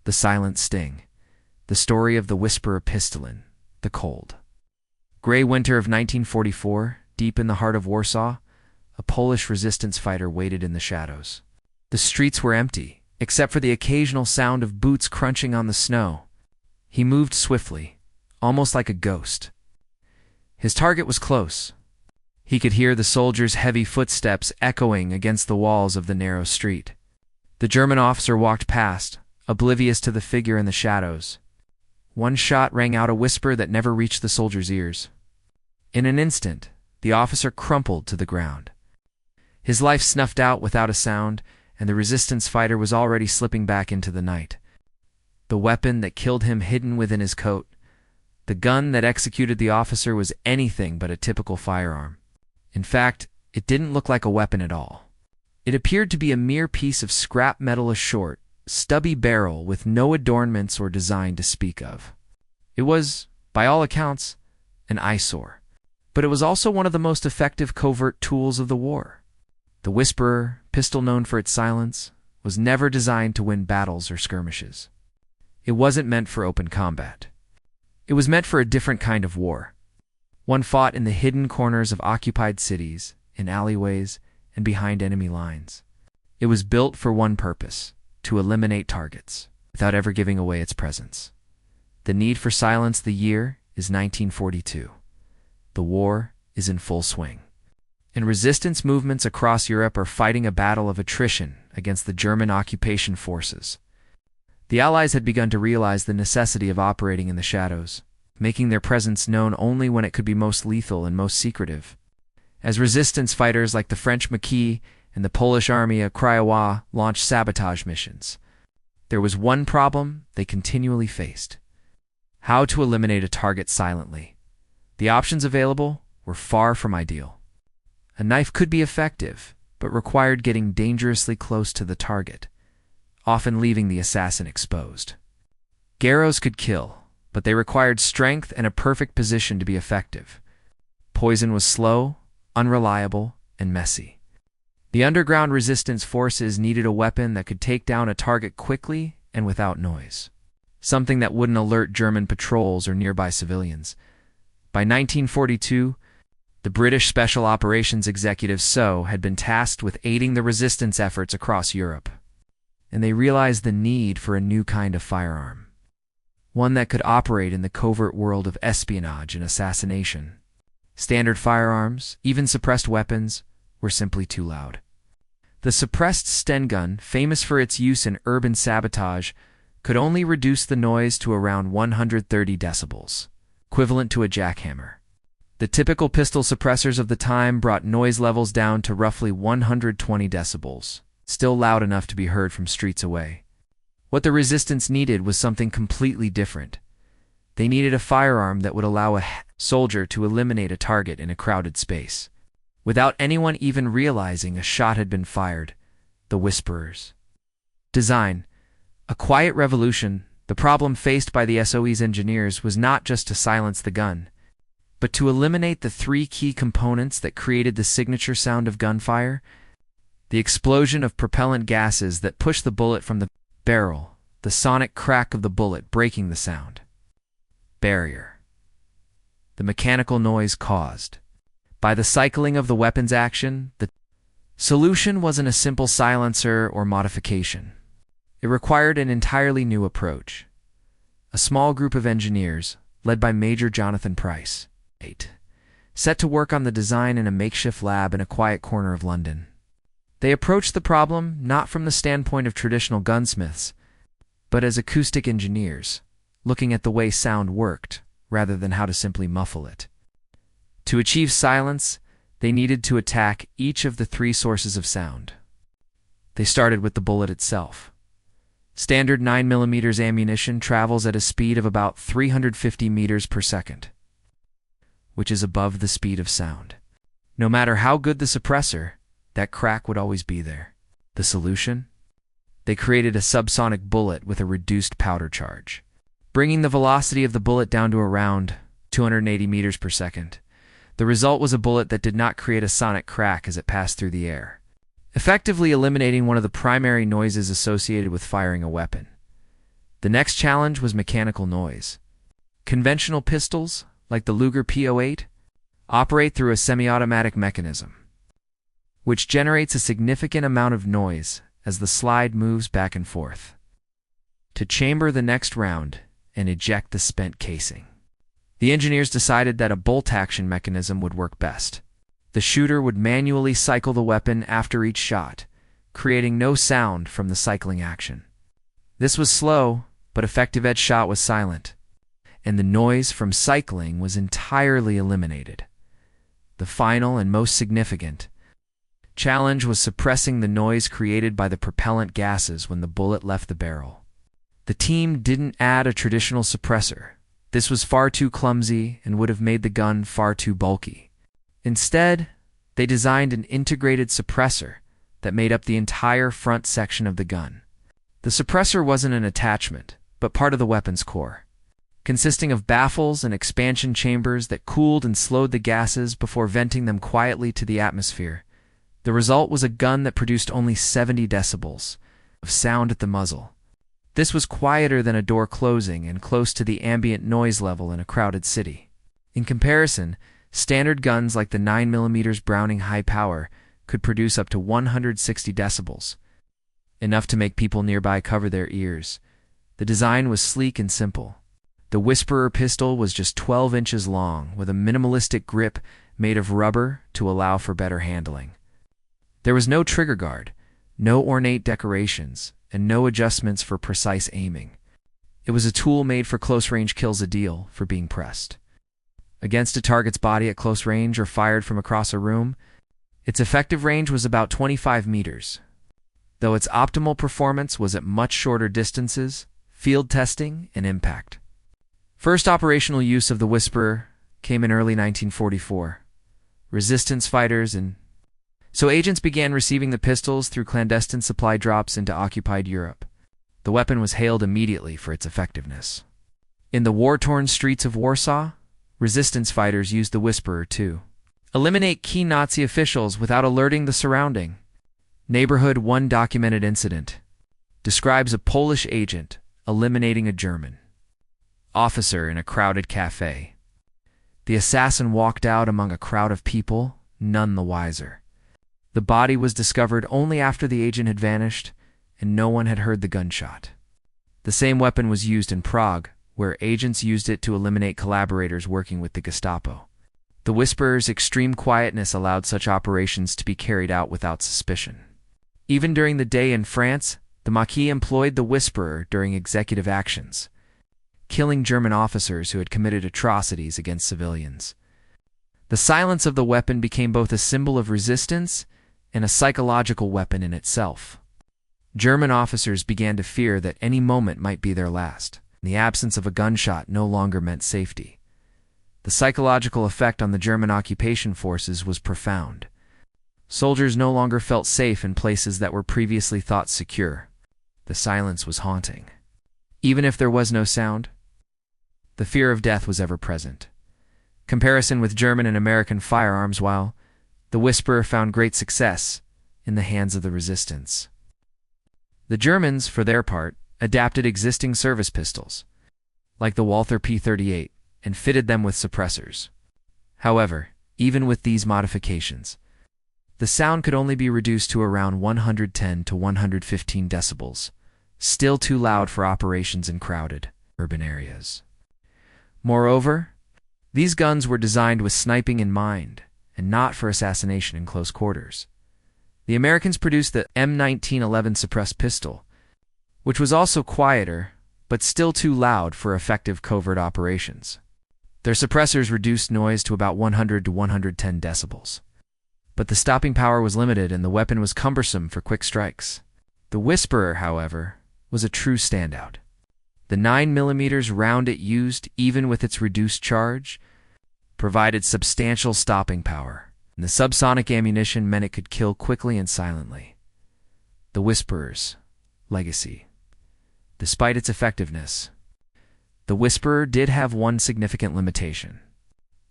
The silent sting. The story of the whisperer pistolin, the cold. Gray winter of 1944, deep in the heart of Warsaw, a Polish resistance fighter waited in the shadows. The streets were empty, except for the occasional sound of boots crunching on the snow. He moved swiftly, almost like a ghost. His target was close. He could hear the soldiers' heavy footsteps echoing against the walls of the narrow street. The German officer walked past, oblivious to the figure in the shadows. One shot rang out a whisper that never reached the soldier's ears. In an instant, the officer crumpled to the ground. His life snuffed out without a sound, and the resistance fighter was already slipping back into the night. The weapon that killed him hidden within his coat. The gun that executed the officer was anything but a typical firearm. In fact, it didn't look like a weapon at all. It appeared to be a mere piece of scrap metal, a short, stubby barrel with no adornments or design to speak of. It was, by all accounts, an eyesore. But it was also one of the most effective covert tools of the war. The Whisperer, pistol known for its silence, was never designed to win battles or skirmishes. It wasn't meant for open combat. It was meant for a different kind of war. One fought in the hidden corners of occupied cities, in alleyways, and behind enemy lines. It was built for one purpose: to eliminate targets, without ever giving away its presence. The need for silence. The year is 1942. The war is in full swing. And resistance movements across Europe are fighting a battle of attrition against the German occupation forces. The Allies had begun to realize the necessity of operating in the shadows, making their presence known only when it could be most lethal and most secretive. As resistance fighters like the French Maquis and the Polish army of Krajowa launched sabotage missions, there was one problem they continually faced: how to eliminate a target silently. The options available were far from ideal. A knife could be effective, but required getting dangerously close to the target, often leaving the assassin exposed. Garrows could kill, but they required strength and a perfect position to be effective. Poison was slow, unreliable, and messy. The underground resistance forces needed a weapon that could take down a target quickly and without noise, something that wouldn't alert German patrols or nearby civilians. By 1942, the British Special Operations Executive SO had been tasked with aiding the resistance efforts across Europe, and they realized the need for a new kind of firearm, one that could operate in the covert world of espionage and assassination. Standard firearms, even suppressed weapons, were simply too loud. The suppressed Sten gun, famous for its use in urban sabotage, could only reduce the noise to around 130 decibels, equivalent to a jackhammer. The typical pistol suppressors of the time brought noise levels down to roughly 120 decibels, still loud enough to be heard from streets away. What the resistance needed was something completely different. They needed a firearm that would allow a soldier to eliminate a target in a crowded space, without anyone even realizing a shot had been fired. The Whisperers. Design. A quiet revolution. The problem faced by the SOE's engineers was not just to silence the gun, but to eliminate the three key components that created the signature sound of gunfire: the explosion of propellant gases that push the bullet from the barrel, the sonic crack of the bullet breaking the sound barrier, the mechanical noise caused by the cycling of the weapon's action. The solution wasn't a simple silencer or modification. It required an entirely new approach. A small group of engineers, led by Major Jonathan Price, set to work on the design in a makeshift lab in a quiet corner of London. They approached the problem not from the standpoint of traditional gunsmiths, but as acoustic engineers, looking at the way sound worked, rather than how to simply muffle it. To achieve silence, they needed to attack each of the three sources of sound. They started with the bullet itself. Standard 9mm ammunition travels at a speed of about 350 meters per second, which is above the speed of sound. No matter how good the suppressor, that crack would always be there. The solution? They created a subsonic bullet with a reduced powder charge, bringing the velocity of the bullet down to around 280 meters per second. The result was a bullet that did not create a sonic crack as it passed through the air, effectively eliminating one of the primary noises associated with firing a weapon. The next challenge was mechanical noise. Conventional pistols, like the Luger P08, operate through a semi-automatic mechanism, which generates a significant amount of noise as the slide moves back and forth. To chamber the next round and eject the spent casing, the engineers decided that a bolt-action mechanism would work best. The shooter would manually cycle the weapon after each shot, creating no sound from the cycling action. This was slow, but effective. Each shot was silent, and the noise from cycling was entirely eliminated. The final and most significant challenge was suppressing the noise created by the propellant gases when the bullet left the barrel. The team didn't add a traditional suppressor. This was far too clumsy and would have made the gun far too bulky. Instead, they designed an integrated suppressor that made up the entire front section of the gun. The suppressor wasn't an attachment, but part of the weapon's core, consisting of baffles and expansion chambers that cooled and slowed the gases before venting them quietly to the atmosphere. The result was a gun that produced only 70 decibels of sound at the muzzle. This was quieter than a door closing and close to the ambient noise level in a crowded city. In comparison, standard guns like the 9mm Browning High Power could produce up to 160 decibels, enough to make people nearby cover their ears. The design was sleek and simple. The Whisperer pistol was just 12 inches long, with a minimalistic grip made of rubber to allow for better handling. There was no trigger guard, no ornate decorations, and no adjustments for precise aiming. It was a tool made for close-range kills, ideal for being pressed against a target's body at close range or fired from across a room. Its effective range was about 25 meters, though its optimal performance was at much shorter distances, field testing, and impact. First operational use of the Whisperer came in early 1944. Resistance fighters and so agents began receiving the pistols through clandestine supply drops into occupied Europe. The weapon was hailed immediately for its effectiveness. In the war-torn streets of Warsaw, resistance fighters used the Whisperer to eliminate key Nazi officials without alerting the surrounding neighborhood. One documented incident describes a Polish agent eliminating a German officer in a crowded cafe. The assassin walked out among a crowd of people, none the wiser. The body was discovered only after the agent had vanished, and no one had heard the gunshot. The same weapon was used in Prague, where agents used it to eliminate collaborators working with the Gestapo. The Whisperer's extreme quietness allowed such operations to be carried out without suspicion. Even during the day in France, the Maquis employed the Whisperer during executive actions, killing German officers who had committed atrocities against civilians. The silence of the weapon became both a symbol of resistance and a psychological weapon in itself. German officers began to fear that any moment might be their last. The absence of a gunshot no longer meant safety. The psychological effect on the German occupation forces was profound. Soldiers no longer felt safe in places that were previously thought secure. The silence was haunting. Even if there was no sound, the fear of death was ever present. Comparison with German and American firearms, while the Whisperer found great success in the hands of the resistance. The Germans, for their part, adapted existing service pistols, like the Walther P38, and fitted them with suppressors. However, even with these modifications, the sound could only be reduced to around 110 to 115 decibels, still too loud for operations in crowded urban areas. Moreover, these guns were designed with sniping in mind, and not for assassination in close quarters. The Americans produced the M1911 suppressed pistol, which was also quieter, but still too loud for effective covert operations. Their suppressors reduced noise to about 100 to 110 decibels. But the stopping power was limited and the weapon was cumbersome for quick strikes. The Whisperer, however, was a true standout. The 9mm round it used, even with its reduced charge, provided substantial stopping power, and the subsonic ammunition meant it could kill quickly and silently. The Whisperer's legacy. Despite its effectiveness, the Whisperer did have one significant limitation.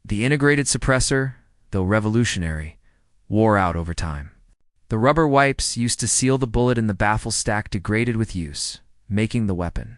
The integrated suppressor, though revolutionary, wore out over time. The rubber wipes used to seal the bullet in the baffle stack degraded with use, making the weapon